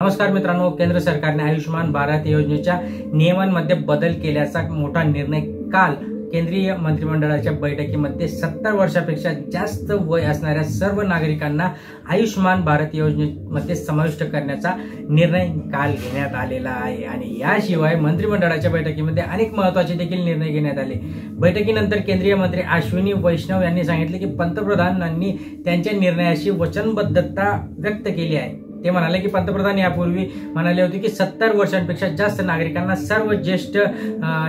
नमस्कार मित्रांनो, केंद्र सरकारने आयुष्यमान भारत योजनेच्या नियमांमध्ये बदल केल्याचा मोठा निर्णय काल केंद्रीय मंत्रिमंडळाच्या बैठकीमध्ये 70 वर्षापेक्षा जास्त वय असणाऱ्या सर्व नागरिकांना आयुष्यमान भारत योजनेमध्ये समाविष्ट करण्याचा निर्णय काल घेण्यात आलेला आहे। आणि याशिवाय मंत्रिमंडळाच्या बैठकीमध्ये अनेक महत्त्वाचे देखील निर्णय घेण्यात आले। बैठकीनंतर केंद्रीय मंत्री अश्विनी वैष्णव यांनी सांगितले की पंतप्रधानांनी त्यांच्या निर्णयाशी वचनबद्धता व्यक्त केली आहे। ते म्हणाले की पंतप्रधान यापूर्वी म्हणाले होते की 70 वर्षांपेक्षा जास्त नागरिकांना, सर्व ज्येष्ठ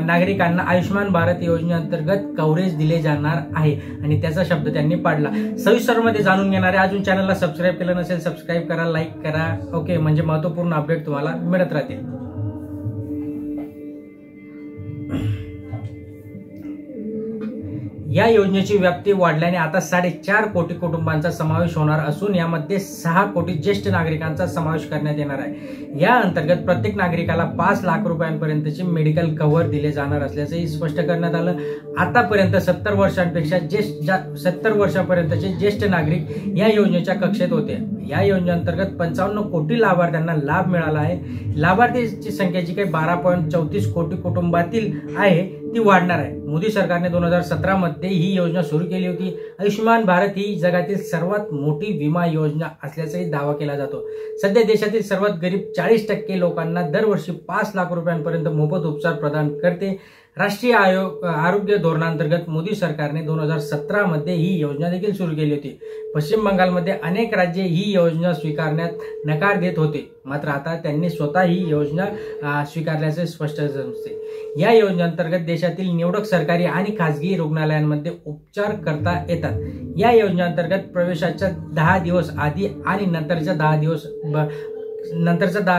नागरिकांना आयुष्यमान भारत योजनेअंतर्गत कव्हरेज दिले जाणार आहे आणि त्याचा शब्द त्यांनी पाडला। सविस्तरमध्ये जाणून घेणार आहे। अजून चॅनलला सबस्क्राइब केलं नसेल सबस्क्राइब करा, लाईक करा, ओके, म्हणजे महत्त्वपूर्ण अपडेट तुम्हाला मिळत राहतील। या योजनेची व्याप्ती वाढल्याने आता 4.5 कोटी कुटुंबांचा समावेश होणार असून यामध्ये 6 कोटी ज्येष्ठ नागरिकांचा समावेश करण्यात येणार आहे। या अंतर्गत प्रत्येक नागरिकाला 5 लाख रुपयांपर्यंतचे मेडिकल कव्हर दिले जाणार असल्याचंही स्पष्ट करण्यात आलं। आतापर्यंत 70 वर्षापर्यंतचे ज्येष्ठ नागरिक या योजनेच्या कक्षेत होते। या योजनेअंतर्गत 55 कोटी लाभार्थ्यांना लाभ मिळाला आहे। लाभार्थीची संख्या जी काही 12.34 कोटी कुटुंबातील आहे ती वाढणार आहे। मोदी सरकारने 2017 मध्ये ही योजना सुरू केली होती। आयुष्यमान भारत ही जगातील सर्वात मोठी विमा योजना असल्याचाही दावा केला जातो। सध्या देशातील सर्वात गरीब 40% लोकांना दरवर्षी 5 लाख रुपयांपर्यंत मोफत उपचार प्रदान करते। राष्ट्रीय आरोग्य धोरणांतर्गत मोदी सरकारने 2017 मध्ये ही योजना देखील सुरू केली होती। पश्चिम बंगालमध्ये अनेक राज्ये ही योजना स्वीकारण्यात नकार देत होते, मात्र आता त्यांनी स्वतः ही योजना स्वीकारल्याचे स्पष्ट झाले। या योजनेअंतर्गत देशातील निवडक सरकारी आणि खासगी रुग्णालयांमध्ये उपचार करता येतात। या योजनेअंतर्गत प्रवेशाच्या 10 दिवस आधी आणि नंतरच्या 10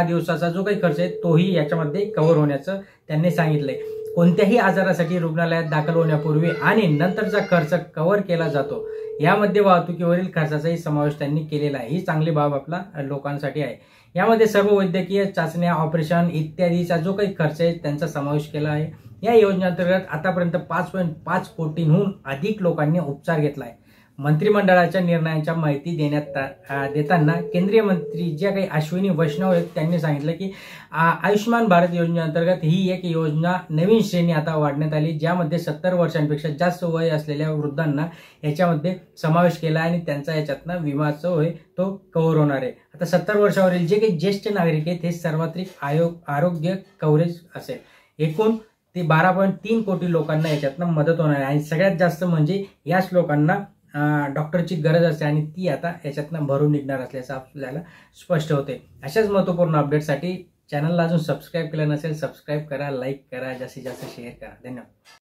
दिवसाचा जो काही खर्च आहे तोही याच्यामध्ये कव्हर होण्याचं त्यांनी सांगितलंय। कोणत्याही आजारासाठी रुग्णालयात दाखल होण्यापूर्वी आणि नंतरचा खर्च कव्हर केला जातो। यामध्ये वाहतुकीवरील खर्चाचाही समावेश त्यांनी केलेला आहे। ही चांगली बाब आपला लोकांसाठी आहे। यामध्ये सर्व वैद्यकीय चाचण्या, ऑपरेशन इत्यादीचा जो काही खर्च आहे त्यांचा समावेश केला आहे। या योजनेअंतर्गत आतापर्यंत 5.5 कोटींहून अधिक लोकांनी उपचार घेतला आहे। मंत्रिमंडळाच्या निर्णयाची माहिती देताना केंद्रीय मंत्री जे काही अश्विनी वैष्णव आहेत त्यांनी सांगितलं की आयुष्यमान भारत योजनेअंतर्गत ही एक योजना नवीन श्रेणी आता वाढण्यात आली, ज्यामध्ये 70 वर्षांपेक्षा जास्त वय असलेल्या वृद्धांना याच्यामध्ये समावेश केला आणि त्यांचा याच्यातनं विमाचं वय तो कव्हर होणार आहे। आता 70 वर्षावरील जे काही ज्येष्ठ नागरिक आहेत हे सर्वाधिक आरोग्य कव्हरेज असेल। एकूण ते 12.3 कोटी लोकांना याच्यातनं मदत होणार आहे आणि सगळ्यात जास्त म्हणजे याच लोकांना डॉक्टरची गरज असते आणि ती आता याच्यातनं भरून निघणार असल्याचं आपल्याला स्पष्ट होते। अशाच महत्त्वपूर्ण अपडेटसाठी चॅनलला अजून सबस्क्राइब केलं नसेल सबस्क्राइब करा, लाईक करा, जास्तीत जास्त शेअर करा। धन्यवाद।